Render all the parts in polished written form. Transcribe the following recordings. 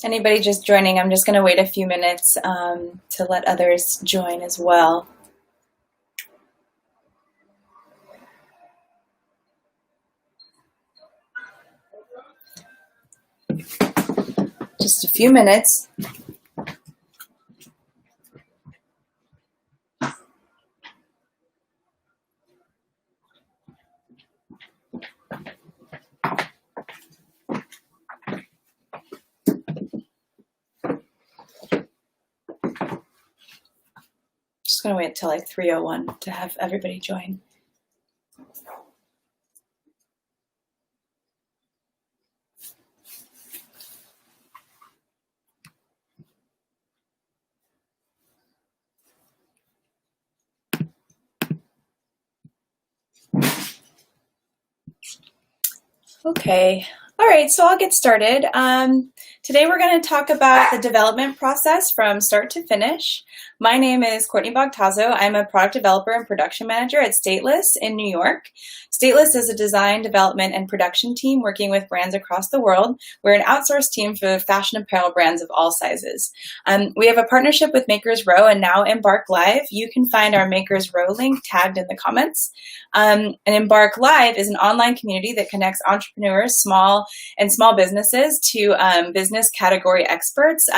Anybody just joining, I'm just going to wait a few minutes to let others join as well. Just a few minutes. Just going to wait until like 3:01 to have everybody join. Okay. All right, so I'll get started. Today we're going to talk about the development process from start to finish. My name is Courtney Bagtazo. I'm a product developer and production manager at Stateless in New York. Stateless is a design, development, and production team working with brands across the world. We're an outsourced team for fashion apparel brands of all sizes. We have a partnership with Makers Row and now Embark.live. You can find our Makers Row link tagged in the comments. And Embark.live is an online community that connects entrepreneurs, small businesses to business category experts.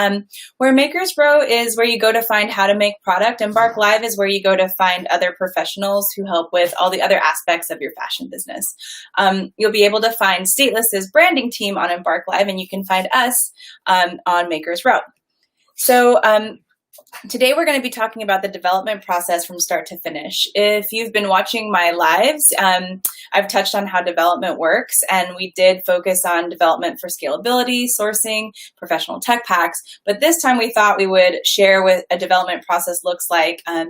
Where Makers Row is where you go to find how to make product. Embark.live is where you go to find other professionals who help with all the other aspects of your fashion business. You'll be able to find Stateless's branding team on Embark.live, and you can find us on Makers Row. So today we're going to be talking about the development process from start to finish. If you've been watching my lives, I've touched on how development works, and we did focus on development for scalability, sourcing, professional tech packs. But this time we thought we would share what a development process looks like at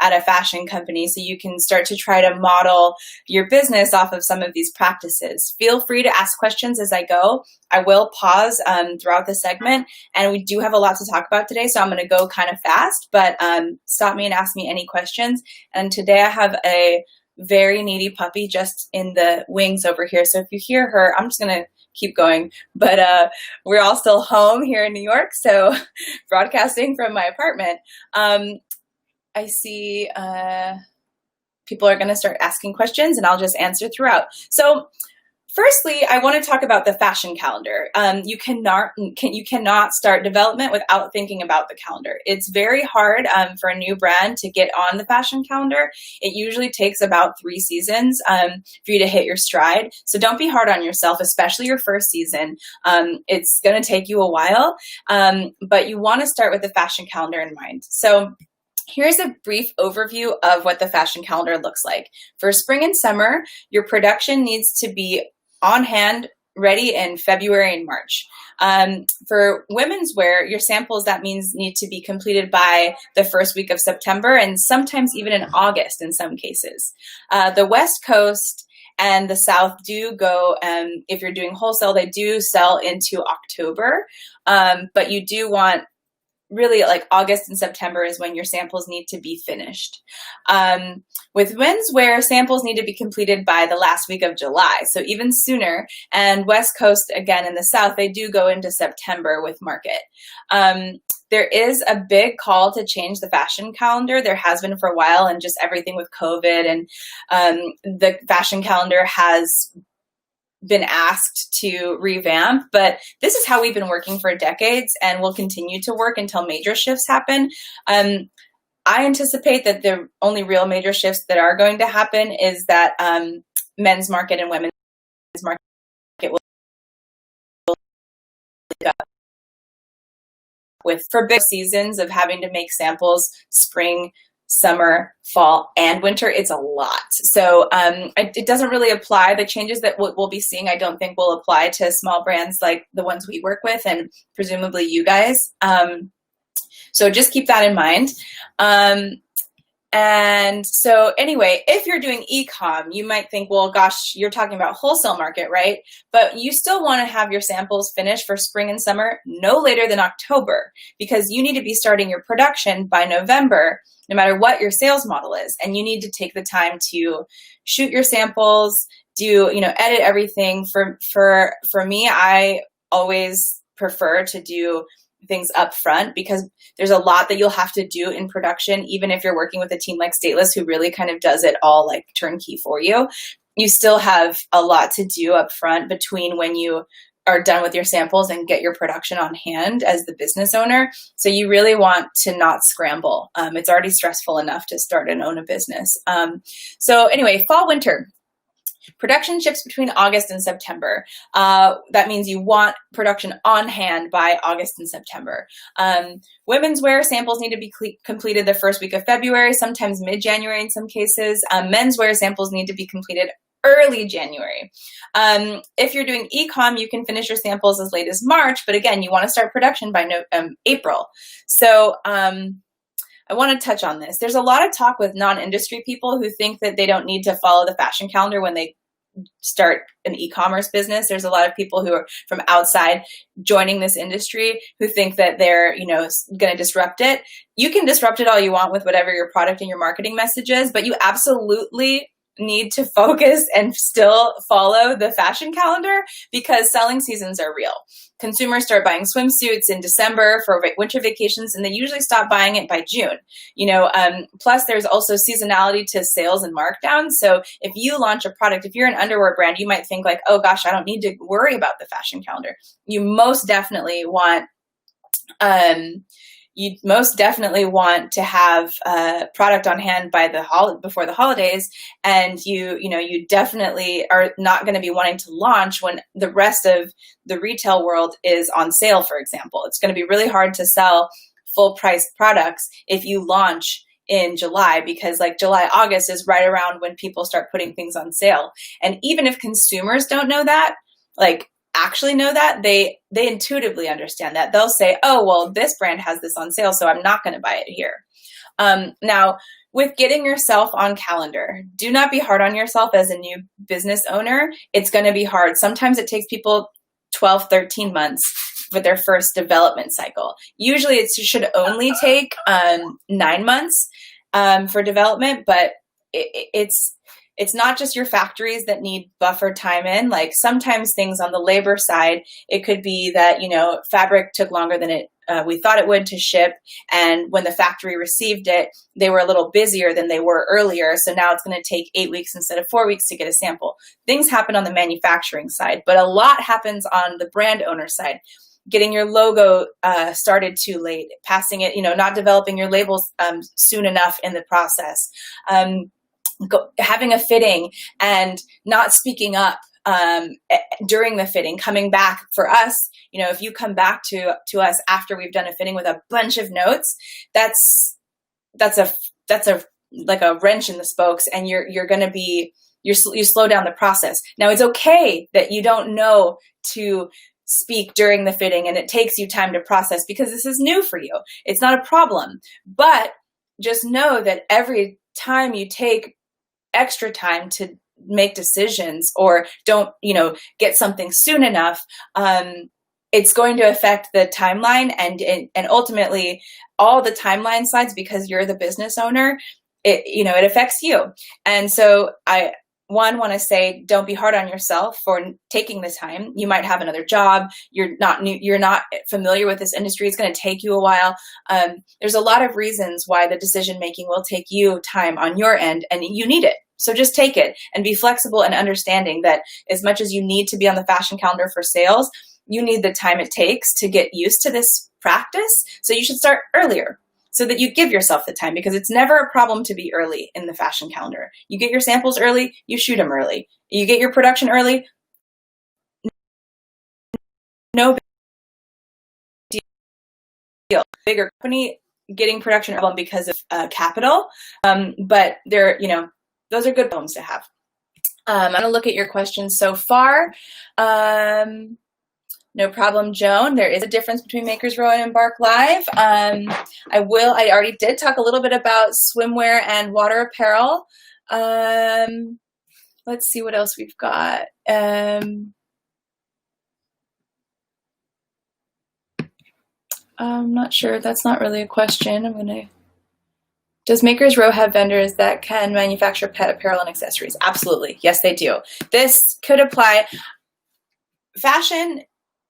a fashion company, so you can start to try to model your business off of some of these practices. Feel free to ask questions as I go. I will pause throughout the segment, and we do have a lot to talk about today, so I'm going to go kind of fast, but stop me and ask me any questions. And today I have a very needy puppy just in the wings over here, so if you hear her, I'm just going to keep going. But we're all still home here in New York, so broadcasting from my apartment. I see people are going to start asking questions, and I'll just answer throughout. So firstly, I want to talk about the fashion calendar. You cannot start development without thinking about the calendar. It's very hard for a new brand to get on the fashion calendar. It usually takes about 3 seasons for you to hit your stride. So don't be hard on yourself, especially your first season. It's going to take you a while, but you want to start with the fashion calendar in mind. So here's a brief overview of what the fashion calendar looks like. For spring and summer, your production needs to be on hand, ready in February and March. For women's wear, your samples, that means, need to be completed by the first week of September, and sometimes even in August in some cases. The West Coast and the South do go, if you're doing wholesale, they do sell into October, but you do want really like August and September is when your samples need to be finished. With menswear, samples need to be completed by the last week of July, so even sooner. And West Coast, again, in the South, they do go into September with market. There is a big call to change the fashion calendar. There has been for a while, and just everything with COVID, and the fashion calendar has been asked to revamp, but this is how we've been working for decades and will continue to work until major shifts happen. I anticipate that the only real major shifts that are going to happen is that men's market and women's market will with for big seasons of having to make samples spring, summer, fall, and winter. It's a lot. So it doesn't really apply. The changes that we'll be seeing, I don't think will apply to small brands like the ones we work with and presumably you guys. So just keep that in mind. And so anyway, if you're doing e-com, you might think, well, gosh, you're talking about wholesale market, right? But you still want to have your samples finished for spring and summer no later than October, because you need to be starting your production by November, no matter what your sales model is. And you need to take the time to shoot your samples, edit everything. For me, I always prefer to do things up front, because there's a lot that you'll have to do in production. Even if you're working with a team like Stateless, who really kind of does it all like turnkey for you, you still have a lot to do up front between when you are done with your samples and get your production on hand as the business owner. So you really want to not scramble. It's already stressful enough to start and own a business. So anyway, fall, winter. Production ships between August and September. That means you want production on hand by August and September. Women's wear samples need to be completed the first week of February, sometimes mid-January in some cases. Men's wear samples need to be completed early January. If you're doing e-com, you can finish your samples as late as March, but again, you want to start production by April. So I want to touch on this. There's a lot of talk with non-industry people who think that they don't need to follow the fashion calendar when they start an e-commerce business. There's a lot of people who are from outside joining this industry who think that they're, going to disrupt it. You can disrupt it all you want with whatever your product and your marketing message is, but you absolutely need to focus and still follow the fashion calendar, because selling seasons are real. Consumers start buying swimsuits in December for winter vacations, and they usually stop buying it by June. Plus there's also seasonality to sales and markdowns. So if you launch a product, if you're an underwear brand, you might think like, oh gosh, I don't need to worry about the fashion calendar. You most definitely want to have product on hand by before the holidays, and you definitely are not going to be wanting to launch when the rest of the retail world is on sale. For example, it's going to be really hard to sell full price products if you launch in July, because like July, August is right around when people start putting things on sale. And even if consumers don't know that, actually know that, they intuitively understand that. They'll say, oh, well, this brand has this on sale, so I'm not going to buy it here. Now, with getting yourself on calendar, do not be hard on yourself as a new business owner. It's going to be hard. Sometimes it takes people 12, 13 months for their first development cycle. Usually it should only take 9 months for development, but it's not just your factories that need buffer time in. Like sometimes things on the labor side, it could be that, fabric took longer than we thought it would to ship. And when the factory received it, they were a little busier than they were earlier. So now it's going to take 8 weeks instead of 4 weeks to get a sample. Things happen on the manufacturing side, but a lot happens on the brand owner side. Getting your logo started too late, passing it, not developing your labels soon enough in the process. Having a fitting and not speaking up during the fitting, coming back for us, if you come back to us after we've done a fitting with a bunch of notes, that's like a wrench in the spokes, and you slow down the process. Now it's okay that you don't know to speak during the fitting and it takes you time to process because this is new for you. It's not a problem, but just know that every time you take extra time to make decisions or don't, get something soon enough, it's going to affect the timeline and ultimately all the timeline slides, because you're the business owner, it affects you. And so I want to say, don't be hard on yourself for taking the time. You might have another job. You're not familiar with this industry. It's going to take you a while. There's a lot of reasons why the decision-making will take you time on your end, and you need it. So just take it and be flexible and understanding that as much as you need to be on the fashion calendar for sales, you need the time it takes to get used to this practice. So you should start earlier so that you give yourself the time, because it's never a problem to be early in the fashion calendar. You get your samples early, you shoot them early. You get your production early, no big deal. Bigger company getting production early because of capital, but those are good problems to have. I'm going to look at your questions so far. No problem, Joan. There is a difference between Makers Row and Embark Live. I already did talk a little bit about swimwear and water apparel. Let's see what else we've got. I'm not sure. That's not really a question. Does Makers Row have vendors that can manufacture pet apparel and accessories? Absolutely. Yes, they do. This could apply. Fashion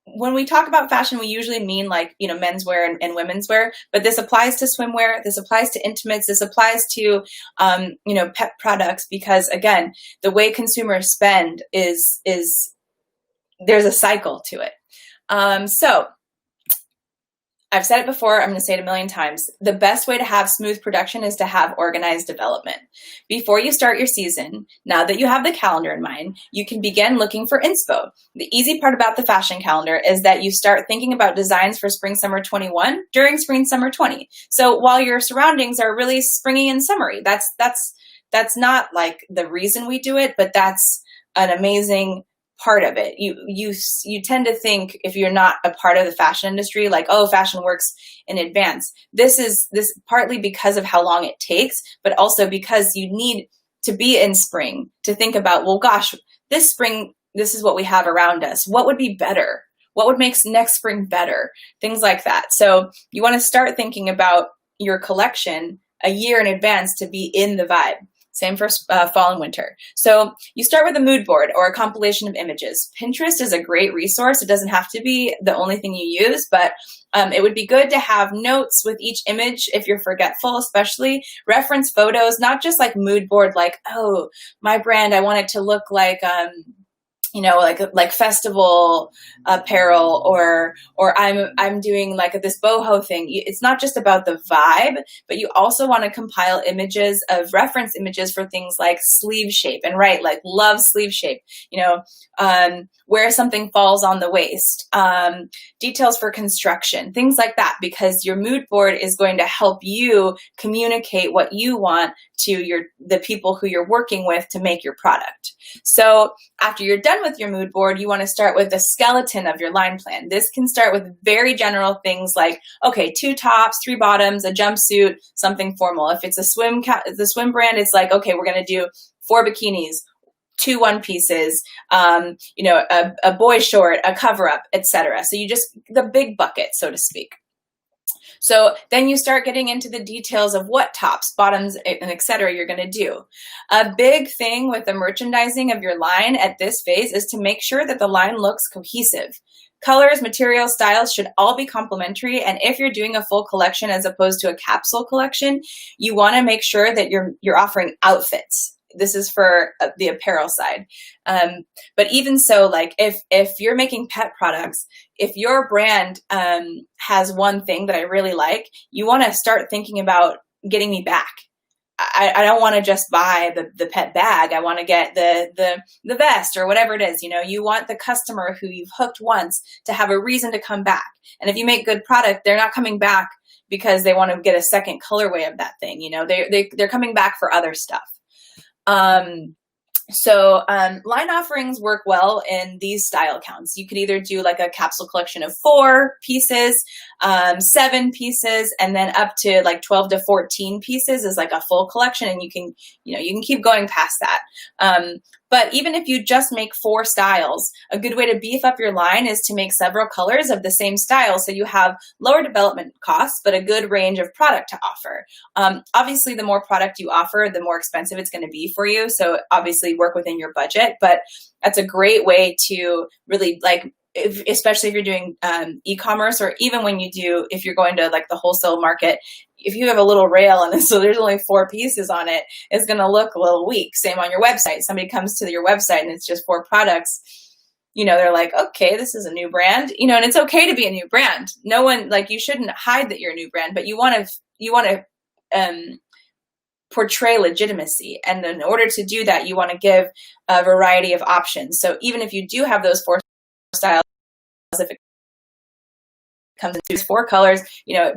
when we talk about fashion, we usually mean like, menswear and women's wear, but this applies to swimwear, this applies to intimates, this applies to, pet products, because again, the way consumers spend is there's a cycle to it. So I've said it before, I'm going to say it a million times. The best way to have smooth production is to have organized development. Before you start your season, now that you have the calendar in mind, you can begin looking for inspo. The easy part about the fashion calendar is that you start thinking about designs for spring summer 21 during spring summer 20. So while your surroundings are really springy and summery, that's not like the reason we do it, but that's an amazing part of it. You tend to think, if you're not a part of the fashion industry, like, oh, fashion works in advance. This partly because of how long it takes, but also because you need to be in spring to think about, well, gosh, this spring, this is what we have around us. What would be better? What would make next spring better? Things like that. So you want to start thinking about your collection a year in advance to be in the vibe. Same for fall and winter. So you start with a mood board or a compilation of images. Pinterest is a great resource. It doesn't have to be the only thing you use, but it would be good to have notes with each image if you're forgetful, especially reference photos, not just like mood board, like, oh, my brand, I want it to look like, like festival apparel, or I'm doing like this boho thing. It's not just about the vibe, but you also want to compile images of reference images for things like sleeve shape, and like love sleeve shape, where something falls on the waist, details for construction, things like that, because your mood board is going to help you communicate what you want to the people who you're working with to make your product. So after you're done with your mood board, you want to start with the skeleton of your line plan. This can start with very general things like, okay, 2 tops, 3 bottoms, a jumpsuit, something formal. If it's the swim brand, it's like, okay, we're going to do 4 bikinis, 2 one pieces, a boy short, a cover up, etc. So the big bucket, so to speak. So then you start getting into the details of what tops, bottoms, and et cetera you're going to do. A big thing with the merchandising of your line at this phase is to make sure that the line looks cohesive. Colors, materials, styles should all be complementary. And if you're doing a full collection as opposed to a capsule collection, you want to make sure that you're offering outfits. This is for the apparel side. But even so, like if you're making pet products, if your brand has one thing that I really like, you want to start thinking about getting me back. I don't want to just buy the pet bag. I want to get the vest or whatever it is. You want the customer who you've hooked once to have a reason to come back. And if you make good product, they're not coming back because they want to get a second colorway of that thing. They're coming back for other stuff. So line offerings work well in these style counts. You could either do like a capsule collection of 4 pieces, 7 pieces, and then up to like 12 to 14 pieces is like a full collection, and you can keep going past that. But even if you just make 4 styles, a good way to beef up your line is to make several colors of the same style, so you have lower development costs, but a good range of product to offer. Obviously, the more product you offer, the more expensive it's going to be for you. So obviously work within your budget, but that's a great way to really especially if you're doing e-commerce, or even if you're going to like the wholesale market, if you have a little rail and so there's only 4 pieces on it, it's going to look a little weak. Same on your website. Somebody comes to your website and it's just 4 products. They're like, okay, this is a new brand, and it's okay to be a new brand. No one, you shouldn't hide that you're a new brand, but you want to portray legitimacy. And in order to do that, you want to give a variety of options. So even if you do have those 4 styles, if it comes in these 4 colors,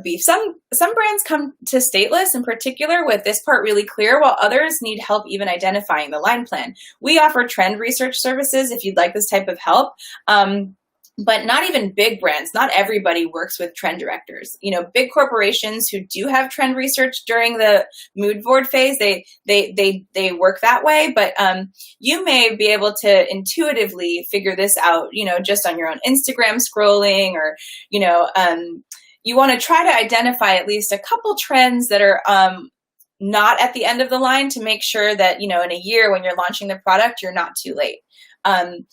beef. Some brands come to stateless in particular with this part really clear, while others need help even identifying the line plan. We offer trend research services if you'd like this type of help. But not even big brands. Not everybody works with trend directors. Big corporations who do have trend research during the mood board phase, they work that way. But you may be able to intuitively figure this out, just on your own Instagram scrolling, or you want to try to identify at least a couple trends that are not at the end of the line, to make sure that in a year when you're launching the product, you're not too late. I'm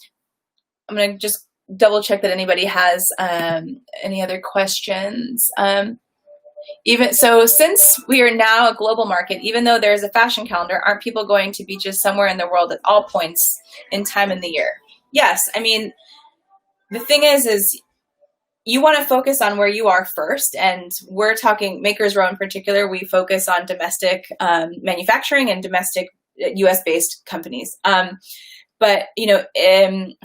going to just double check that anybody has any other questions. Even so, since we are now a global market, even though there's a fashion calendar, aren't people going to be just somewhere in the world at all points in time in the year? Yes. I mean, the thing is you want to focus on where you are first. And we're talking Makers Row in particular. We focus on domestic manufacturing and domestic US-based companies. But,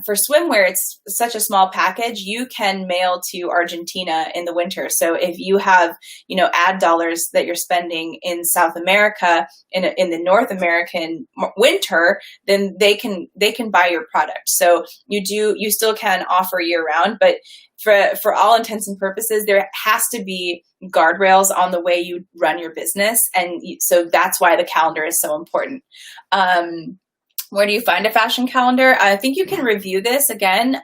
for swimwear, it's such a small package. You can mail to Argentina in the winter. So if you have, ad dollars that you're spending in South America in the North American winter, then they can buy your product. So you still can offer year round, but for all intents and purposes, there has to be guardrails on the way you run your business. And so that's why the calendar is so important. Where do you find a fashion calendar? I think you can review this again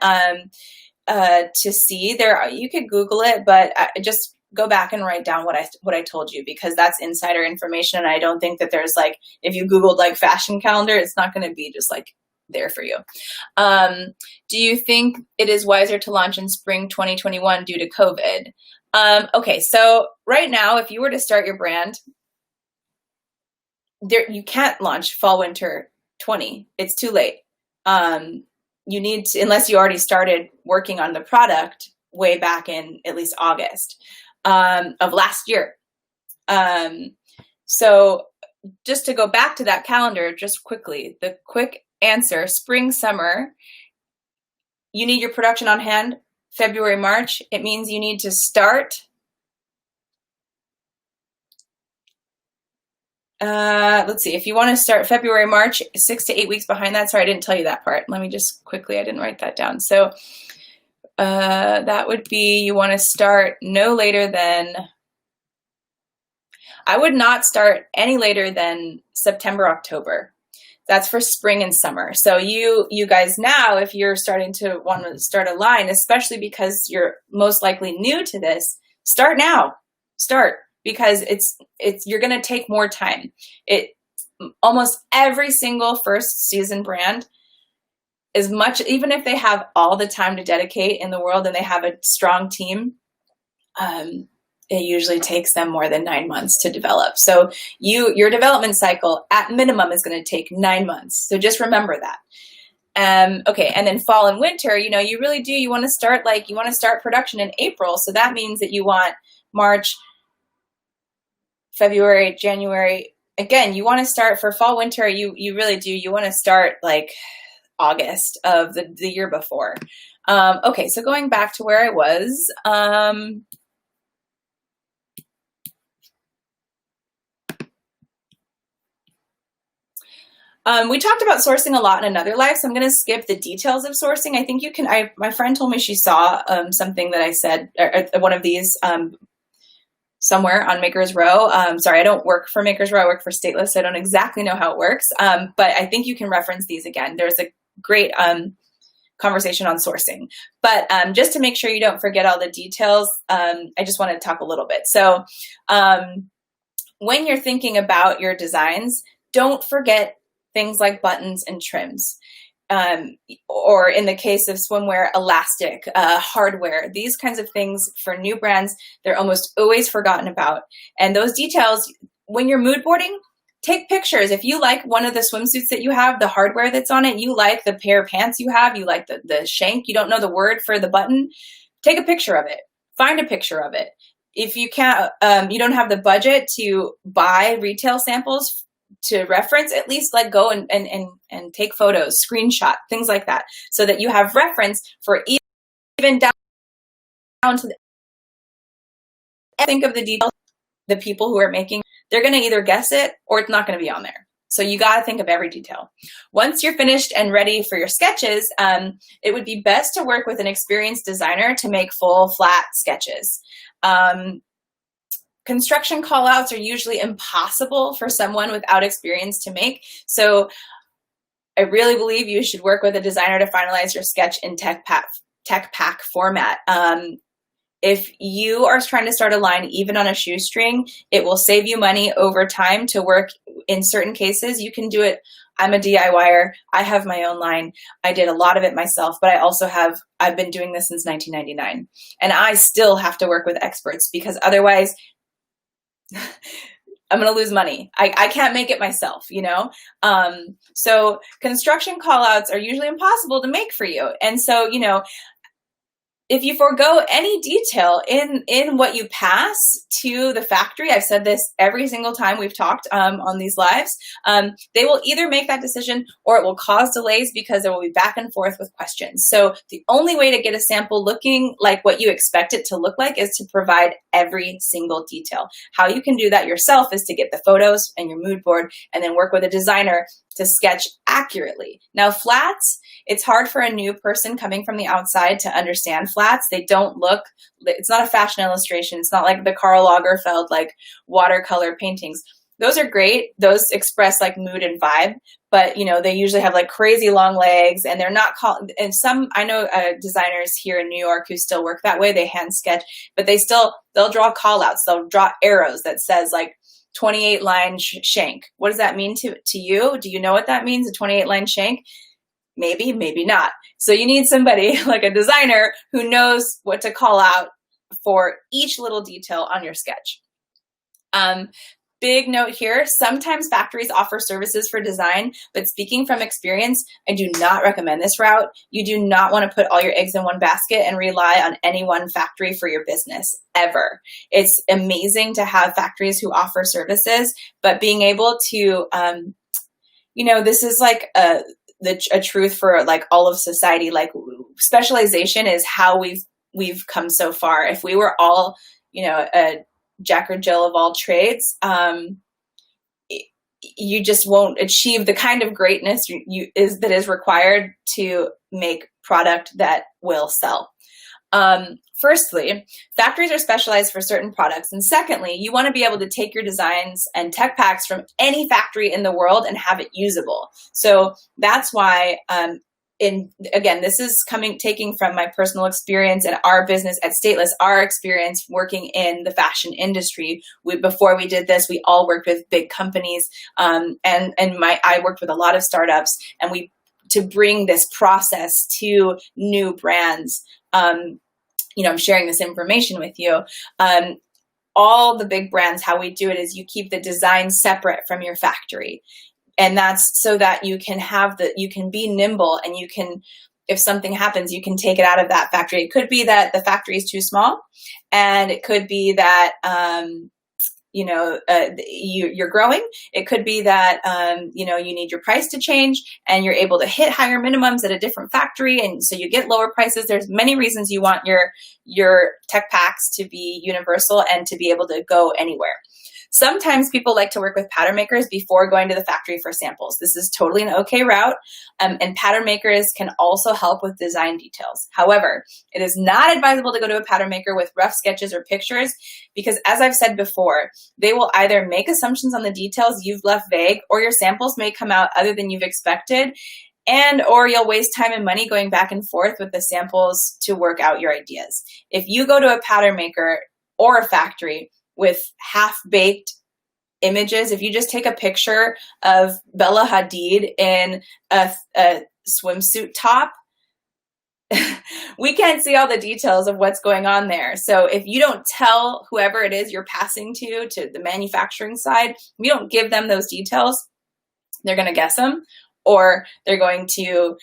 to see. You could Google it, but just go back and write down what I told you, because that's insider information. And I don't think that there's if you Googled fashion calendar, it's not going to be just there for you. Do you think it is wiser to launch in spring 2021 due to COVID? Okay, so right now, if you were to start your brand, you can't launch fall winter 20. It's too late. You need to, unless you already started working on the product way back in at least August of last year. So just to go back to that calendar, just quickly, the quick answer: spring, summer, you need your production on hand February, March. It means you need to start let's see, if you want to start February, March, 6 to 8 weeks behind that. Sorry, I didn't tell you that part. Let me just quickly, I didn't write that down. So that would be, you want to start no later than, I would not start any later than September, October. That's for spring and summer. So you guys now, if you're starting to want to start a line, especially because you're most likely new to this, start now. Start. Because you're going to take more time. Almost every single first season brand, even if they have all the time to dedicate in the world and they have a strong team, it usually takes them more than 9 months to develop. So your development cycle at minimum is going to take 9 months. So just remember that. Okay, and then fall and winter, you really do. You want to start production in April. So that means that you want March, February, January. Again, you want to start for fall, winter. You really do. You want to start August of the year before. Okay, so going back to where I was. We talked about sourcing a lot in another live, so I'm going to skip the details of sourcing. I think you can. My friend told me she saw something that I said, or one of these. Somewhere on Makers Row. Sorry, I don't work for Makers Row. I work for Stateless, so I don't exactly know how it works. But I think you can reference these again. There's a great conversation on sourcing. But just to make sure you don't forget all the details, I just want to talk a little bit. So when you're thinking about your designs, don't forget things like buttons and trims. Or in the case of swimwear, elastic, hardware, these kinds of things for new brands, they're almost always forgotten about. And those details, when you're mood boarding, take pictures. If you like one of the swimsuits that you have, the hardware that's on it, you like the pair of pants you have, you like the shank, you don't know the word for the button, take a picture of it. Find a picture of it. If you can't, you don't have the budget to buy retail samples to reference, at least go and take photos, screenshot, things like that, so that you have reference for even down to think of the details. The people who are making, they're going to either guess it or it's not going to be on there. So you got to think of every detail. Once you're finished and ready for your sketches, it would be best to work with an experienced designer to make full flat sketches. Construction callouts are usually impossible for someone without experience to make. So I really believe you should work with a designer to finalize your sketch in tech pack format. If you are trying to start a line even on a shoestring, it will save you money over time to work. In certain cases, you can do it. I'm a DIYer. I have my own line. I did a lot of it myself, but I've been doing this since 1999. And I still have to work with experts because otherwise I'm going to lose money. I can't make it myself, you know? So construction callouts are usually impossible to make for you. And so, you know, if you forego any detail in what you pass to the factory, I've said this every single time we've talked on these lives, they will either make that decision or it will cause delays because there will be back and forth with questions. So the only way to get a sample looking like what you expect it to look like is to provide every single detail. How you can do that yourself is to get the photos and your mood board and then work with a designer to sketch accurately. Now, flats, it's hard for a new person coming from the outside to understand flats. They don't look, it's not a fashion illustration. It's not like the Karl Lagerfeld, like watercolor paintings. Those are great. Those express like mood and vibe, but you know, they usually have like crazy long legs and they're not and some, I know designers here in New York who still work that way. They hand sketch, but they'll draw call outs. They'll draw arrows that says like 28 line shank. What does that mean to you? Do you know what that means? A 28 line shank? Maybe, maybe not. So you need somebody like a designer who knows what to call out for each little detail on your sketch. Big note here, sometimes factories offer services for design, but speaking from experience, I do not recommend this route. You do not want to put all your eggs in one basket and rely on any one factory for your business, ever. It's amazing to have factories who offer services, but being able to, you know, this is like a truth for like all of society. Like specialization is how we've come so far. If we were all, you know, a Jack or Jill of all trades, you just won't achieve the kind of greatness that is required to make product that will sell. Firstly, factories are specialized for certain products. And secondly, you want to be able to take your designs and tech packs from any factory in the world and have it usable. So that's why, again, this is taking from my personal experience and our business at Stateless, our experience working in the fashion industry. Before we did this, we all worked with big companies, and I worked with a lot of startups, and to bring this process to new brands. You know, I'm sharing this information with you. All the big brands, how we do it is you keep the design separate from your factory. And that's so that you can be nimble and you can, if something happens, you can take it out of that factory. It could be that the factory is too small, and it could be that, you're growing. It could be that, you need your price to change and you're able to hit higher minimums at a different factory. And so you get lower prices. There's many reasons you want your tech packs to be universal and to be able to go anywhere. Sometimes people like to work with pattern makers before going to the factory for samples. This is totally an okay route, and pattern makers can also help with design details. However, it is not advisable to go to a pattern maker with rough sketches or pictures because, as I've said before, they will either make assumptions on the details you've left vague, or your samples may come out other than you've expected, or you'll waste time and money going back and forth with the samples to work out your ideas. If you go to a pattern maker or a factory with half-baked images, if you just take a picture of Bella Hadid in a swimsuit top, we can't see all the details of what's going on there. So if you don't tell whoever it is you're passing to the manufacturing side, if you don't give them those details, they're going to guess them, or they're going to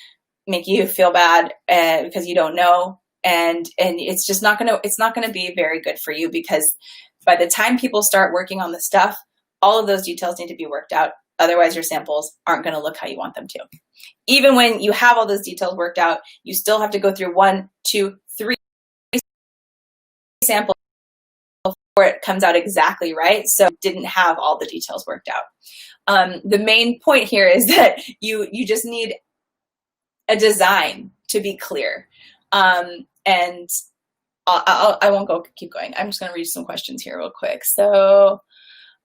make you feel bad because you don't know. And it's just not going to be very good for you, because by the time people start working on the stuff, all of those details need to be worked out. Otherwise, your samples aren't going to look how you want them to. Even when you have all those details worked out, you still have to go through 1, 2, 3 samples before it comes out exactly right. So it didn't have all the details worked out. The main point here is that you just need a design to be clear. And I won't keep going. I'm just going to read some questions here real quick. So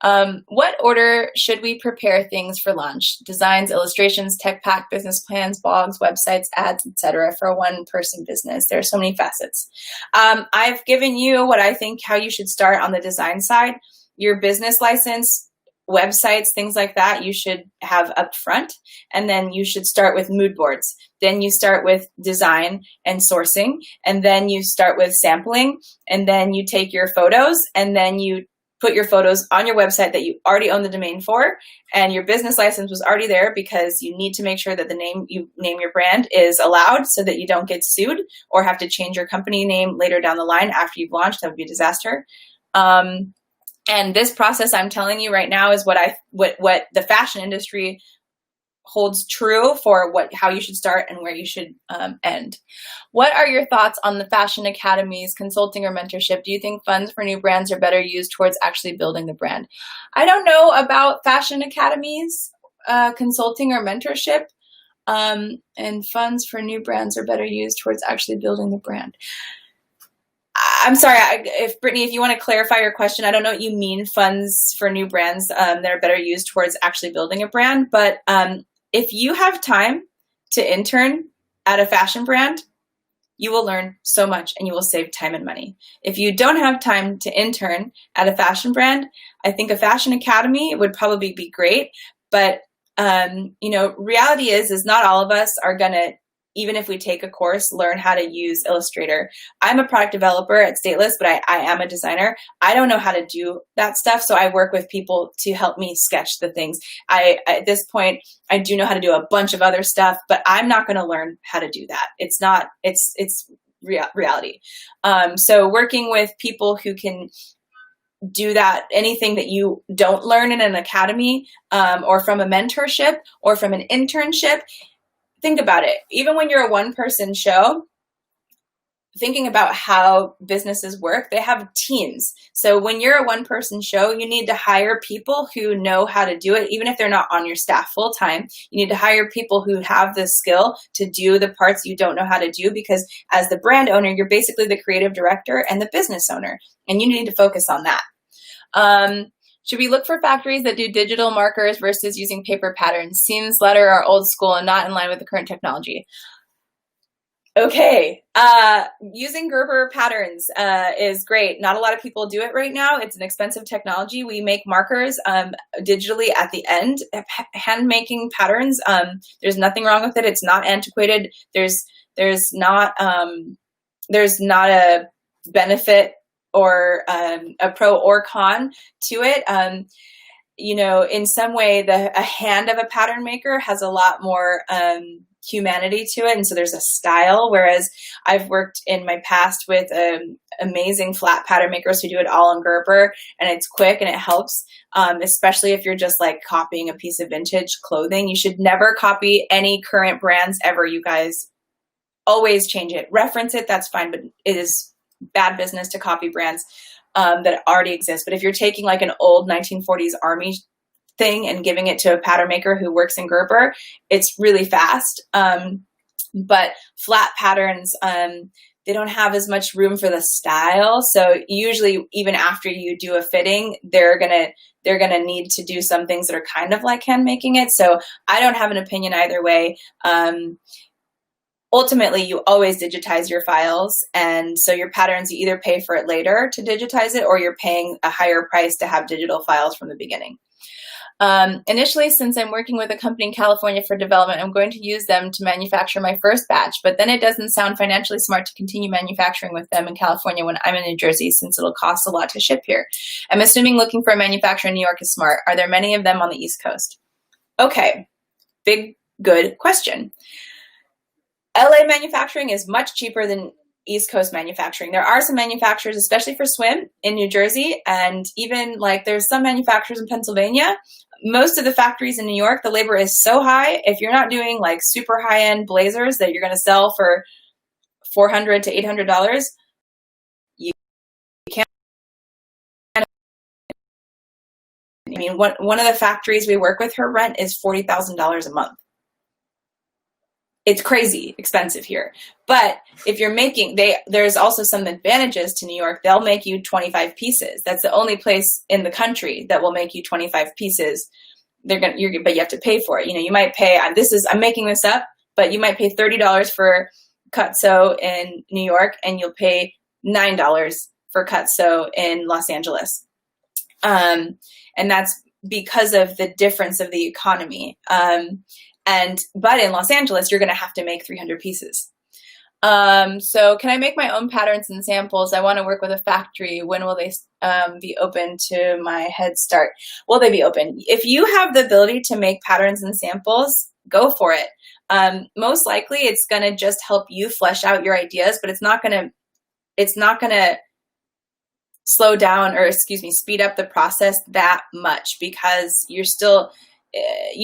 What order should we prepare things for launch? Designs, illustrations, tech pack, business plans, blogs, websites, ads, etc. for a one-person business. There are so many facets. I've given you what I think how you should start on the design side. Your business license, websites, things like that, you should have up front. And then you should start with mood boards. Then you start with design and sourcing. And then you start with sampling. And then you take your photos and then you put your photos on your website that you already own the domain for, and your business license was already there because you need to make sure that the name you name your brand is allowed so that you don't get sued or have to change your company name later down the line after you've launched. That would be a disaster. And this process I'm telling you right now is what the fashion industry holds true for how you should start and where you should end. What are your thoughts on the fashion academies, consulting or mentorship? Do you think funds for new brands are better used towards actually building the brand? I don't know about fashion academies, consulting or mentorship, and funds for new brands are better used towards actually building the brand. I'm sorry, if Brittany, if you want to clarify your question, I don't know what you mean funds for new brands that are better used towards actually building a brand, but if you have time to intern at a fashion brand, you will learn so much and you will save time and money. If you don't have time to intern at a fashion brand, I think a fashion academy would probably be great. But, reality is not all of us are going to, even if we take a course, learn how to use Illustrator. I'm a product developer at Stateless, but I am a designer. I don't know how to do that stuff, so I work with people to help me sketch the things. At this point, I do know how to do a bunch of other stuff, but I'm not going to learn how to do that. It's reality. So working with people who can do that, anything that you don't learn in an academy or from a mentorship or from an internship, think about it. Even when you're a one-person show, thinking about how businesses work, they have teams. So when you're a one-person show, you need to hire people who know how to do it, even if they're not on your staff full-time. You need to hire people who have the skill to do the parts you don't know how to do, because as the brand owner, you're basically the creative director and the business owner, and you need to focus on that. Should we look for factories that do digital markers versus using paper patterns? Seems letter are old school and not in line with the current technology. Okay, using Gerber patterns is great. Not a lot of people do it right now. It's an expensive technology. We make markers digitally at the end. Hand making patterns, there's nothing wrong with it. It's not antiquated. There's not a benefit or a pro or con to it. In some way, a hand of a pattern maker has a lot more humanity to it, and so there's a style, whereas I've worked in my past with amazing flat pattern makers who do it all on Gerber, and it's quick and it helps, especially if you're just like copying a piece of vintage clothing. You should never copy any current brands ever, you guys. Always change it. Reference it, that's fine, but it is bad business to copy brands that already exist. But if you're taking like an old 1940s army thing and giving it to a pattern maker who works in Gerber, it's really fast. But flat patterns, they don't have as much room for the style. So usually, even after you do a fitting, they're gonna need to do some things that are kind of like hand making it. So I don't have an opinion either way. Ultimately, you always digitize your files, and so your patterns, you either pay for it later to digitize it, or you're paying a higher price to have digital files from the beginning. Initially, since I'm working with a company in California for development, I'm going to use them to manufacture my first batch, but then it doesn't sound financially smart to continue manufacturing with them in California when I'm in New Jersey, since it'll cost a lot to ship here. I'm assuming looking for a manufacturer in New York is smart. Are there many of them on the East Coast? Okay, big, good question. LA manufacturing is much cheaper than East Coast manufacturing. There are some manufacturers, especially for swim, in New Jersey, and even like there's some manufacturers in Pennsylvania. Most of the factories in New York, the labor is so high. If you're not doing like super high-end blazers that you're going to sell for $400 to $800, you can't. I mean, one of the factories we work with, her rent is $40,000 a month. it's crazy expensive here. But if you're making, there's also some advantages to New York. They'll make you 25 pieces. That's the only place in the country that will make you 25 pieces. But you have to pay for it. You might pay, I'm making this up, but you might pay $30 for cut sew in New York, and you'll pay $9 for cut sew in Los Angeles. And that's because of the difference of the economy. But in Los Angeles, you're going to have to make 300 pieces. So can I make my own patterns and samples? I want to work with a factory. When will they be open to my head start? Will they be open? If you have the ability to make patterns and samples, go for it. Most likely it's going to just help you flesh out your ideas, but it's not going to slow down or speed up the process that much, because you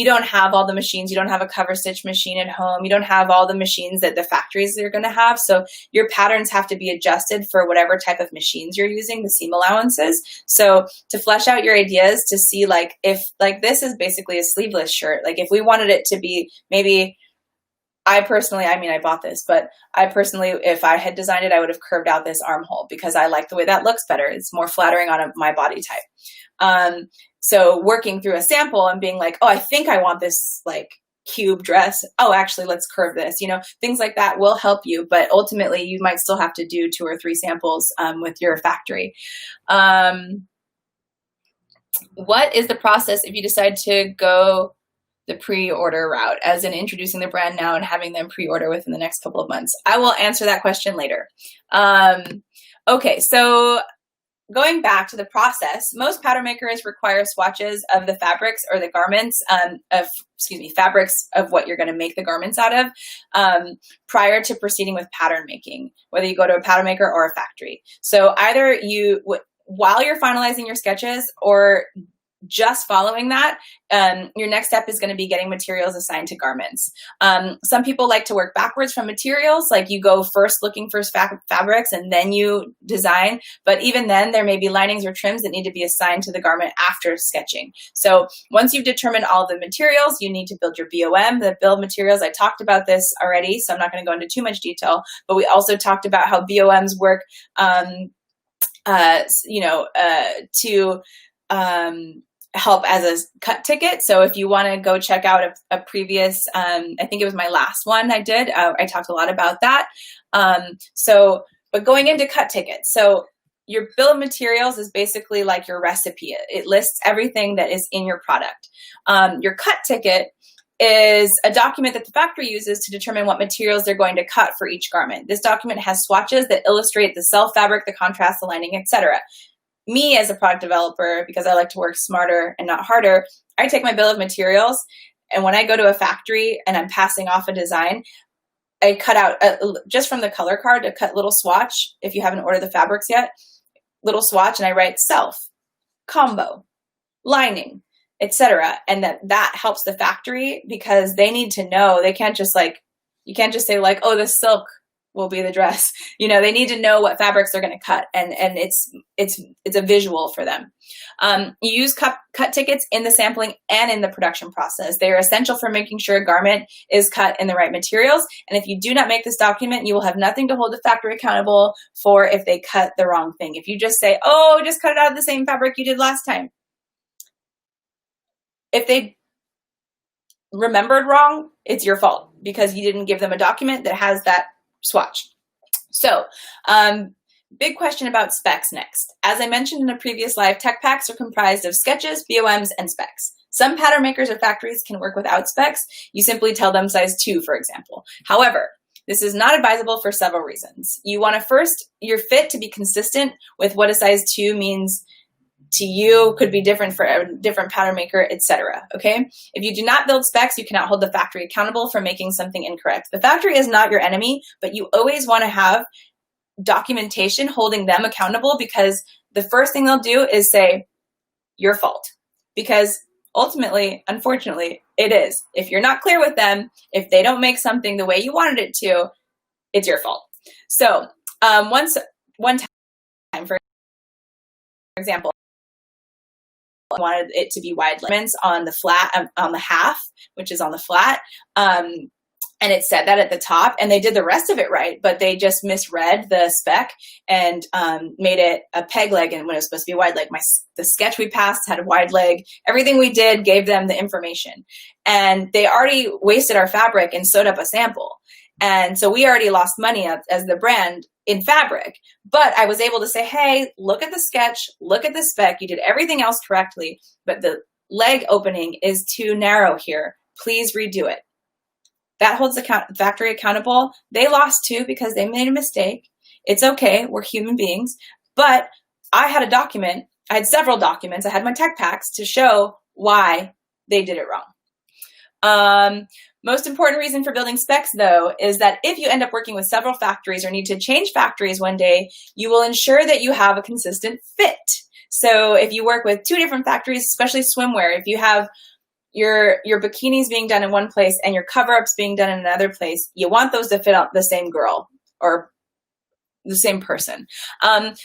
don't have all the machines. You don't have a cover stitch machine at home. You don't have all the machines that the factories are going to have. So your patterns have to be adjusted for whatever type of machines you're using, the seam allowances. So to flesh out your ideas, to see if this is basically a sleeveless shirt, if we wanted it to be maybe, I bought this, but I personally, if I had designed it, I would have curved out this armhole because I like the way that looks better. It's more flattering on my body type. So working through a sample and being like, oh, I think I want this cube dress. Oh, actually, let's curve this. Things like that will help you, but ultimately you might still have to do 2 or 3 samples with your factory. What is the process if you decide to go the pre-order route, as in introducing the brand now and having them pre-order within the next couple of months? I will answer that question later. Okay, so going back to the process, most pattern makers require swatches of the fabrics or the garments fabrics of what you're going to make the garments out of prior to proceeding with pattern making, whether you go to a pattern maker or a factory. So either while you're finalizing your sketches or just following that, your next step is going to be getting materials assigned to garments. Some people like to work backwards from materials, you go first looking for fabrics and then you design. But even then, there may be linings or trims that need to be assigned to the garment after sketching. So once you've determined all the materials, you need to build your BOM, the bill of materials. I talked about this already, so I'm not going to go into too much detail, but we also talked about how BOMs work to help as a cut ticket. So if you want to go check out a previous, I think it was my last one I did, I talked a lot about that. But going into cut tickets, so your bill of materials is basically like your recipe. It lists everything that is in your product. Your cut ticket is a document that the factory uses to determine what materials they're going to cut for each garment. This document has swatches that illustrate the self fabric, the contrast, the lining, etc. Me as a product developer, because I like to work smarter and not harder, I take my bill of materials, and when I go to a factory and I'm passing off a design, I cut out just from the color card, a cut little swatch. If you haven't ordered the fabrics yet, little swatch, and I write self, combo, lining, etc. And that helps the factory, because they need to know. They can't just you can't just say oh, the silk will be the dress. They need to know what fabrics they're going to cut, and it's a visual for them. You use cut tickets in the sampling and in the production process. They are essential for making sure a garment is cut in the right materials. And if you do not make this document, you will have nothing to hold the factory accountable for if they cut the wrong thing. If you just say, oh, just cut it out of the same fabric you did last time. If they remembered wrong, it's your fault, because you didn't give them a document that has that swatch. So, big question about specs next. As I mentioned in a previous live, tech packs are comprised of sketches, BOMs, and specs. Some pattern makers or factories can work without specs. You simply tell them size 2, for example. However, this is not advisable for several reasons. You want your fit to be consistent with what a size 2 means to you, could be different for a different pattern maker, etc. Okay? If you do not build specs, you cannot hold the factory accountable for making something incorrect. The factory is not your enemy, but you always want to have documentation holding them accountable, because the first thing they'll do is say, your fault. Because ultimately, unfortunately, it is. If you're not clear with them, if they don't make something the way you wanted it to, it's your fault. So one time, for example, I wanted it to be wide lemons on the flat, on the half, which is on the flat. And And it said that at the top, and they did the rest of it right, but they just misread the spec and made it a peg leg and when it was supposed to be wide leg. The sketch we passed had a wide leg. Everything we did gave them the information. And they already wasted our fabric and sewed up a sample. And so we already lost money as the brand in fabric. But I was able to say, hey, look at the sketch, look at the spec. You did everything else correctly, but the leg opening is too narrow here. Please redo it. That holds the factory accountable. They lost too because they made a mistake. It's okay. We're human beings. But I had a document. I had several documents. I had my tech packs to show why they did it wrong. Most important reason for building specs, though, is that if you end up working with several factories or need to change factories one day, you will ensure that you have a consistent fit. So if you work with 2 different factories, especially swimwear, if you have your bikinis being done in one place and your cover-ups being done in another place, you want those to fit out the same girl or the same person.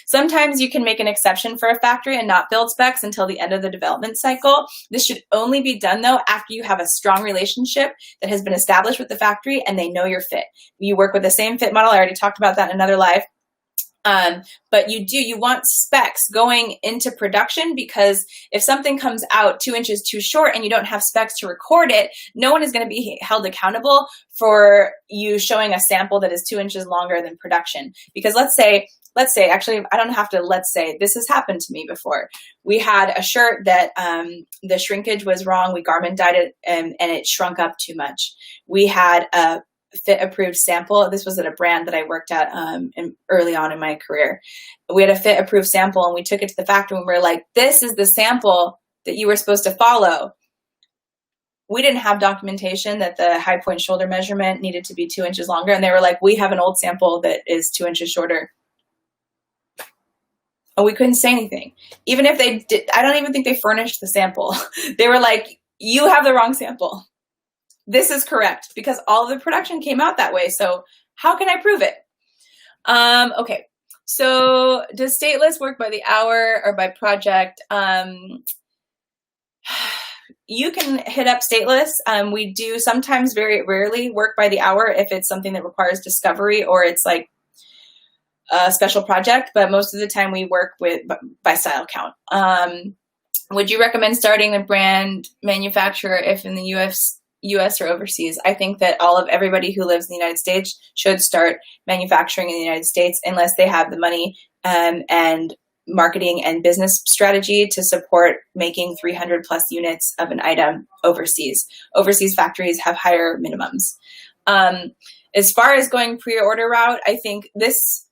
Sometimes you can make an exception for a factory and not build specs until the end of the development cycle. This should only be done, though, after you have a strong relationship that has been established with the factory and they know your fit. You work with the same fit model. I already talked about that in another live. But you want specs going into production, because if something comes out 2 inches too short and you don't have specs to record it, no one is going to be held accountable for you showing a sample that is 2 inches longer than production. Because let's say, actually, I don't have to, let's say, this has happened to me before. We had a shirt that the shrinkage was wrong. We garment dyed it and it shrunk up too much. We had a fit approved sample. This was at a brand that I worked at early on in my career. We had a fit approved sample and we took it to the factory and we were like, this is the sample that you were supposed to follow. We didn't have documentation that the high point shoulder measurement needed to be 2 inches longer. And they were like, we have an old sample that is 2 inches shorter. And we couldn't say anything. Even if they did, I don't even think they furnished the sample. They were like, you have the wrong sample. This is correct, because all of the production came out that way. So how can I prove it? Okay. So does stateless work by the hour or by project? You can hit up stateless. We do sometimes, very rarely, work by the hour if it's something that requires discovery or it's like a special project, but most of the time we work by style count. Would you recommend starting a brand manufacturer if in the US or overseas? I think that everybody who lives in the United States should start manufacturing in the United States unless they have the money and marketing and business strategy to support making 300 plus units of an item overseas. Overseas factories have higher minimums. As far as going pre-order route, I think this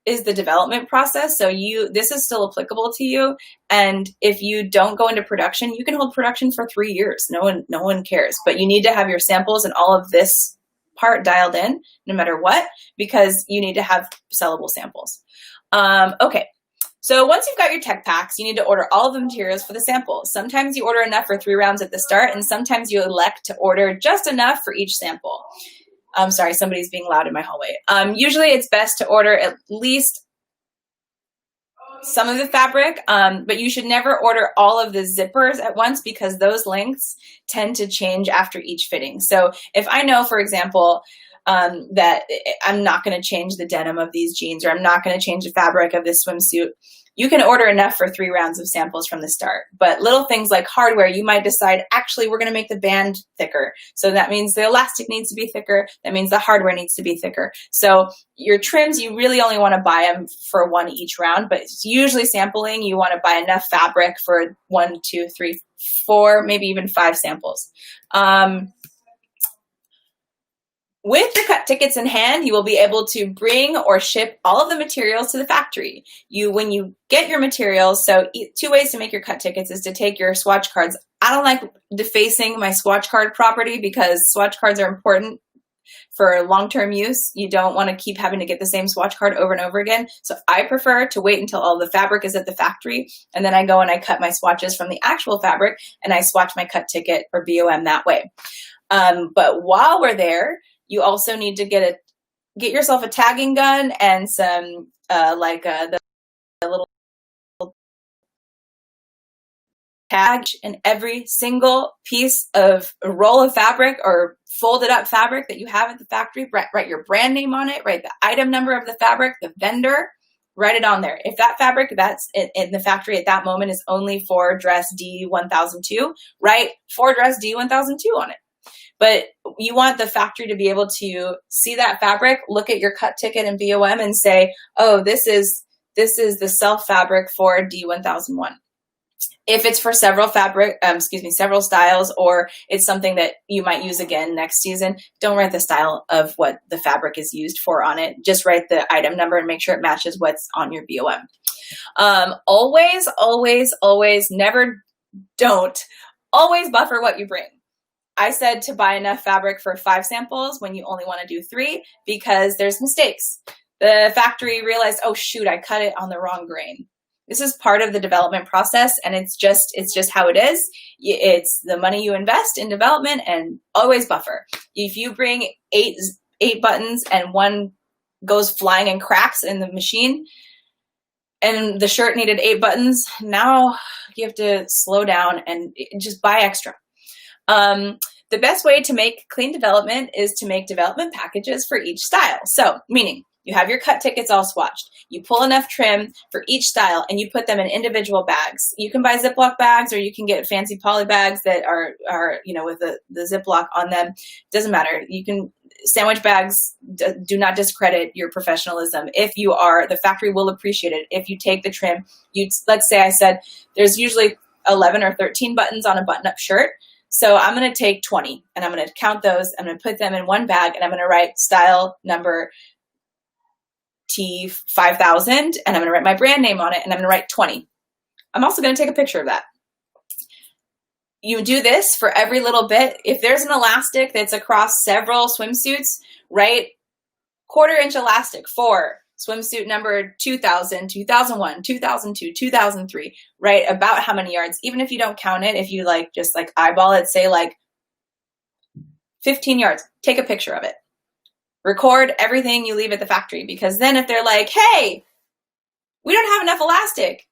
is the development process. So this is still applicable to you. And if you don't go into production, you can hold production for 3 years. No one cares, but you need to have your samples and all of this part dialed in no matter what, because you need to have sellable samples. Okay. So once you've got your tech packs, you need to order all of the materials for the samples. Sometimes you order enough for 3 rounds at the start, and sometimes you elect to order just enough for each sample. I'm sorry, somebody's being loud in my hallway. Usually it's best to order at least some of the fabric, but you should never order all of the zippers at once because those lengths tend to change after each fitting. So if I know, for example, that I'm not going to change the denim of these jeans or I'm not going to change the fabric of this swimsuit, you can order enough for 3 rounds of samples from the start. But little things like hardware, you might decide, actually, we're going to make the band thicker. So that means the elastic needs to be thicker. That means the hardware needs to be thicker. So your trims, you really only want to buy them for 1 each round, but it's usually sampling, you want to buy enough fabric for 1, 2, 3, 4, maybe even 5 samples. With the cut tickets in hand, you will be able to bring or ship all of the materials to the factory. When you get your materials, so 2 ways to make your cut tickets is to take your swatch cards. I don't like defacing my swatch card property because swatch cards are important for long-term use. You don't want to keep having to get the same swatch card over and over again. So I prefer to wait until all the fabric is at the factory, and then I go and I cut my swatches from the actual fabric, and I swatch my cut ticket or BOM that way. But while we're there, you also need to get yourself a tagging gun and some the little tag and every single piece of a roll of fabric or folded up fabric that you have at the factory. Write your brand name on it, write the item number of the fabric, the vendor, write it on there. If that fabric that's in the factory at that moment is only for dress D1002, write for dress D1002 on it. But you want the factory to be able to see that fabric, look at your cut ticket and BOM and say, oh, this is the self fabric for D1001. If it's for several several styles, or it's something that you might use again next season, don't write the style of what the fabric is used for on it. Just write the item number and make sure it matches what's on your BOM. Always buffer what you bring. I said to buy enough fabric for 5 samples when you only want to do 3 because there's mistakes. The factory realized, oh shoot, I cut it on the wrong grain. This is part of the development process, and it's just how it is. It's the money you invest in development, and always buffer. If you bring eight buttons and one goes flying and cracks in the machine, and the shirt needed 8 buttons, now you have to slow down and just buy extra. The best way to make clean development is to make development packages for each style. So, meaning you have your cut tickets all swatched. You pull enough trim for each style and you put them in individual bags. You can buy Ziploc bags, or you can get fancy poly bags that are with the Ziploc on them. Doesn't matter. You can sandwich bags. Do not discredit your professionalism. If you are, the factory will appreciate it. If you take the trim, let's say I said there's usually 11 or 13 buttons on a button-up shirt. So I'm going to take 20 and I'm going to count those. I'm going to put them in one bag and I'm going to write style number T5000 and I'm going to write my brand name on it and I'm going to write 20. I'm also going to take a picture of that. You do this for every little bit. If there's an elastic that's across several swimsuits, write 1/4 inch elastic for swimsuit number 2000, 2001, 2002, 2003, right? About how many yards, even if you don't count it, if you just eyeball it, say 15 yards, take a picture of it. Record everything you leave at the factory, because then if they're like, hey, we don't have enough elastic,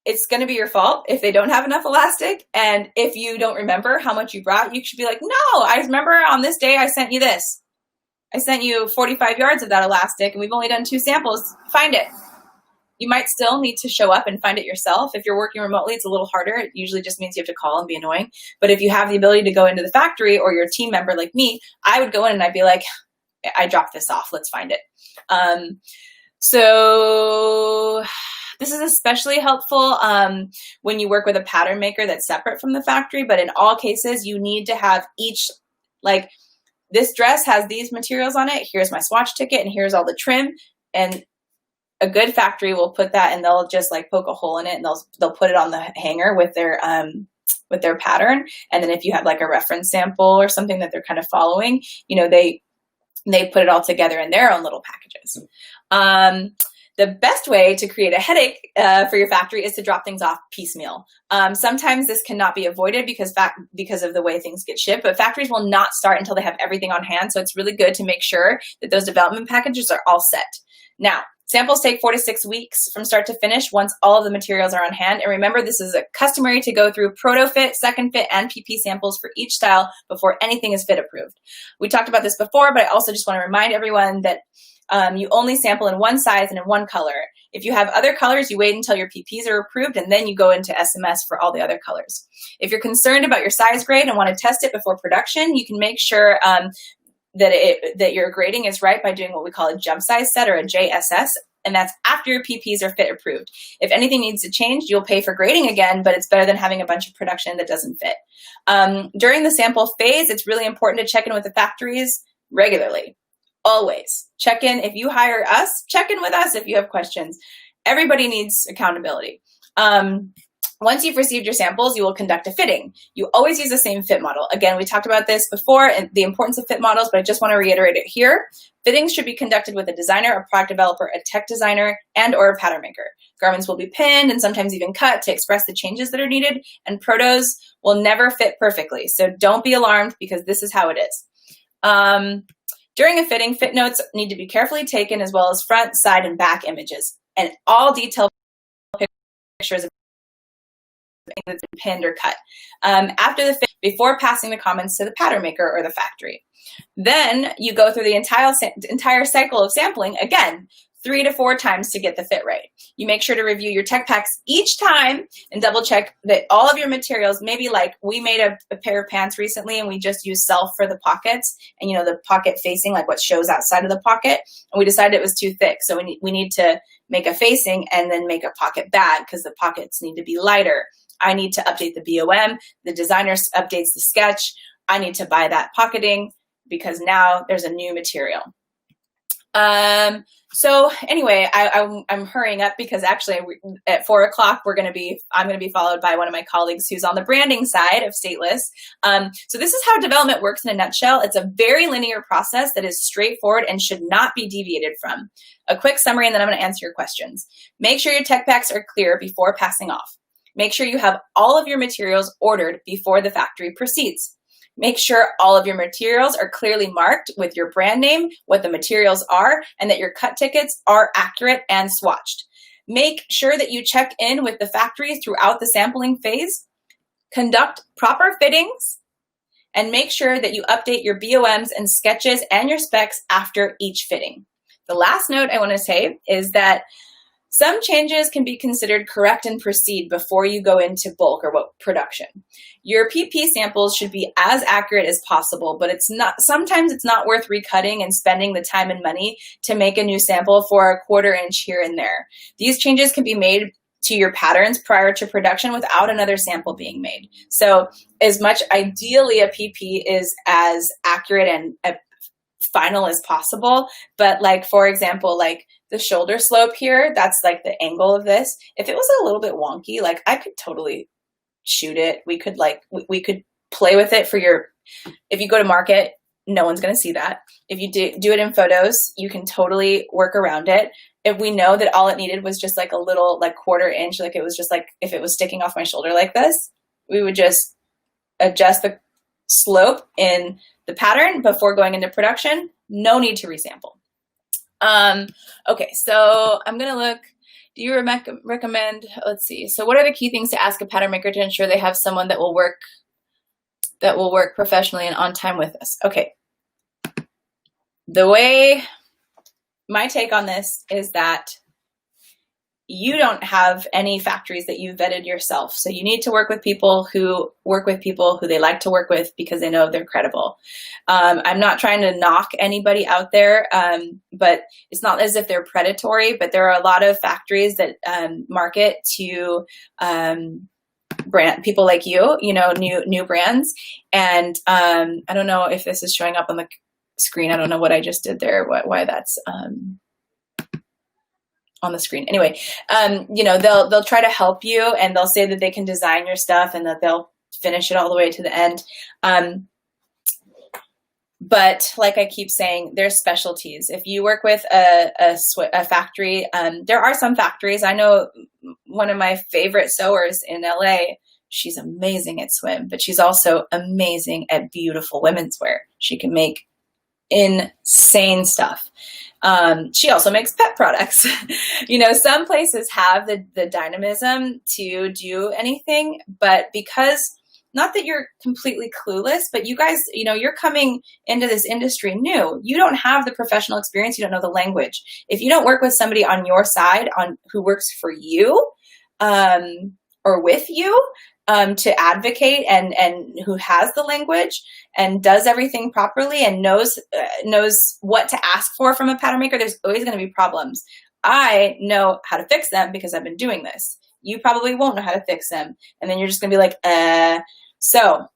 it's going to be your fault if they don't have enough elastic. And if you don't remember how much you brought, you should be like, no, I remember on this day I sent you this. I sent you 45 yards of that elastic and we've only done 2 samples. Find it. You might still need to show up and find it yourself. If you're working remotely, it's a little harder. It usually just means you have to call and be annoying. But if you have the ability to go into the factory, or your team member like me, I would go in and I'd be like, I dropped this off. Let's find it. So this is especially helpful when you work with a pattern maker that's separate from the factory. But in all cases, you need to have each, this dress has these materials on it. Here's my swatch ticket and here's all the trim. And a good factory will put that, and they'll just poke a hole in it and they'll put it on the hanger with their pattern. And then if you have a reference sample or something that they're kind of following, they put it all together in their own little packages. The best way to create a headache for your factory is to drop things off piecemeal. Sometimes this cannot be avoided because of the way things get shipped, but factories will not start until they have everything on hand. So it's really good to make sure that those development packages are all set. Now, samples take 4 to 6 weeks from start to finish once all of the materials are on hand. And remember, this is customary to go through proto fit, second fit, and PP samples for each style before anything is fit approved. We talked about this before, but I also just want to remind everyone that you only sample in one size and in one color. If you have other colors, you wait until your PPs are approved and then you go into SMS for all the other colors. If you're concerned about your size grade and want to test it before production, you can make sure that your grading is right by doing what we call a jump size set, or a JSS, and that's after your PPs are fit approved. If anything needs to change, you'll pay for grading again, but it's better than having a bunch of production that doesn't fit. During the sample phase, it's really important to check in with the factories regularly. Always check in. If you hire us, check in with us if you have questions. Everybody needs accountability. Once you've received your samples, you will conduct a fitting. You always use the same fit model. Again, we talked about this before and the importance of fit models, but I just want to reiterate it here. Fittings should be conducted with a designer, a product developer, a tech designer, and or a pattern maker. Garments will be pinned and sometimes even cut to express the changes that are needed, and protos will never fit perfectly. So don't be alarmed, because this is how it is. During a fitting, fit notes need to be carefully taken, as well as front, side, and back images, and all detailed pictures of that's been pinned or cut. After the fit, before passing the comments to the pattern maker or the factory. Then you go through the entire cycle of sampling again, 3 to 4 times to get the fit right. You make sure to review your tech packs each time and double check that all of your materials, maybe like we made a pair of pants recently and we just used self for the pockets and, you know, the pocket facing, like what shows outside of the pocket. And we decided it was too thick. So we need to make a facing and then make a pocket bag because the pockets need to be lighter. I need to update the BOM. The designer updates the sketch. I need to buy that pocketing because now there's a new material. So anyway, I'm hurrying up because actually at 4 o'clock I'm going to be followed by one of my colleagues who's on the branding side of Stateless. So this is how development works in a nutshell. It's a very linear process that is straightforward and should not be deviated from. A quick summary, and then I'm going to answer your questions. Make sure your tech packs are clear before passing off. Make sure you have all of your materials ordered before the factory proceeds. Make sure all of your materials are clearly marked with your brand name, what the materials are, and that your cut tickets are accurate and swatched. Make sure that you check in with the factory throughout the sampling phase. Conduct proper fittings, and make sure that you update your BOMs and sketches and your specs after each fitting. The last note I want to say is that some changes can be considered correct and proceed before you go into bulk or production. Your PP samples should be as accurate as possible, but sometimes it's not worth recutting and spending the time and money to make a new sample for a quarter inch here and there. These changes can be made to your patterns prior to production without another sample being made. So as much ideally a PP is as accurate and final as possible, but like, for example, like the shoulder slope here, that's like the angle of this. If it was a little bit wonky, like I could totally shoot it. We could play with it if you go to market, no one's going to see that. If you do it in photos, you can totally work around it. If we know that all it needed was just like a little like quarter inch, like it was just like, if it was sticking off my shoulder like this, we would just adjust the slope in the pattern before going into production. No need to resample. Okay, so I'm going to look. Do you recommend, let's see. So what are the key things to ask a pattern maker to ensure they have someone that will work professionally and on time with us? Okay. My take on this is that you don't have any factories that you vetted yourself. So you need to work with people who they like to work with because they know they're credible. I'm not trying to knock anybody out there, but it's not as if they're predatory, but there are a lot of factories that market to brand people like you know, new brands. And I don't know if this is showing up on the screen. I don't know what I just did there, why that's on the screen. Anyway, you know, they'll try to help you and they'll say that they can design your stuff and that they'll finish it all the way to the end. But like I keep saying, there's specialties. If you work with a factory, there are some factories. I know one of my favorite sewers in LA, she's amazing at swim, but she's also amazing at beautiful women's wear. She can make insane stuff. She also makes pet products. You know, some places have the dynamism to do anything, but because, not that you're completely clueless, but you guys, you know, you're coming into this industry new. You don't have the professional experience. You don't know the language. If you don't work with somebody on your side who works for you, or with you, to advocate and who has the language and does everything properly and knows what to ask for from a pattern maker, there's always going to be problems. I know how to fix them because I've been doing this. You probably won't know how to fix them. And then you're just going to be like, So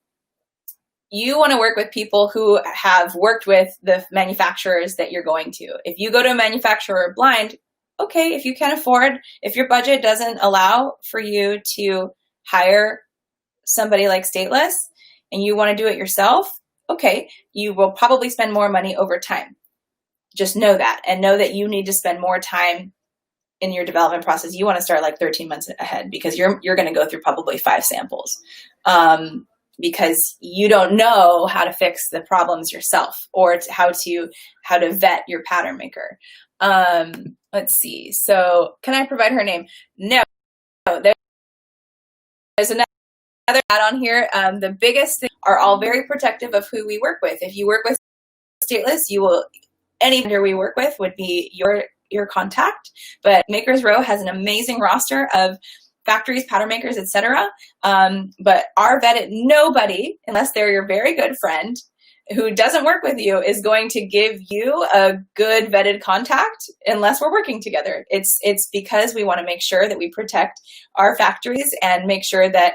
you want to work with people who have worked with the manufacturers that you're going to. If you go to a manufacturer blind, okay, if you can afford, if your budget doesn't allow for you to hire somebody like Stateless and you want to do it yourself, okay, you will probably spend more money over time. Just know that, and know that you need to spend more time in your development process. You want to start like 13 months ahead because you're going to go through probably 5 samples because you don't know how to fix the problems yourself or how to vet your pattern maker. Let's see. So can I provide her name? No. There's another add-on here. The biggest things are all very protective of who we work with. If you work with stateless, any vendor we work with would be your contact. But Makers Row has an amazing roster of factories, pattern makers, etc. But our vetted, nobody, unless they're your very good friend who doesn't work with you, is going to give you a good vetted contact unless we're working together. It's because we want to make sure that we protect our factories and make sure that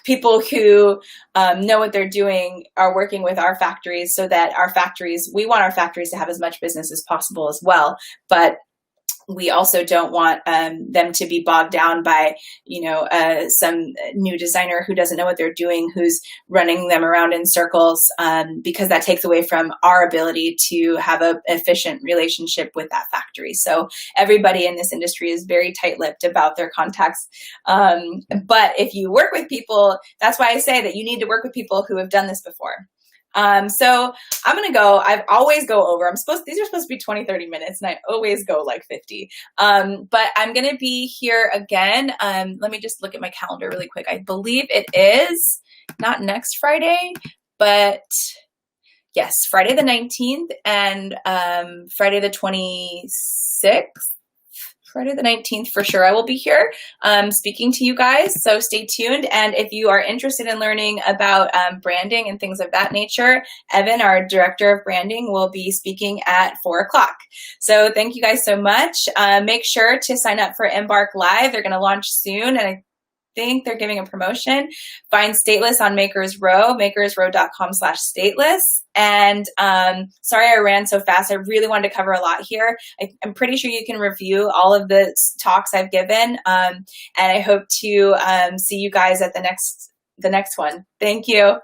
people who know what they're doing are working with our factories, so that we want our factories to have as much business as possible as well. But we also don't want them to be bogged down by, some new designer who doesn't know what they're doing, who's running them around in circles, because that takes away from our ability to have an efficient relationship with that factory. So everybody in this industry is very tight-lipped about their contacts. But if you work with people, that's why I say that you need to work with people who have done this before. So I'm going to go, I always go over, these are supposed to be 20, 30 minutes, and I always go like 50. But I'm going to be here again. Let me just look at my calendar really quick. I believe it is not next Friday, but yes, Friday the 19th and, Friday the 26th. Friday the 19th for sure. I will be here speaking to you guys, so stay tuned. And if you are interested in learning about branding and things of that nature, Evan, our director of branding, will be speaking at 4 o'clock. So thank you guys so much. Make sure to sign up for Embark Live. They're going to launch soon, and I think they're giving a promotion. Find Stateless on Makers Row, makersrow.com/stateless. And sorry I ran so fast. I really wanted to cover a lot here. I'm pretty sure you can review all of the talks I've given. And I hope to see you guys at the next one. Thank you.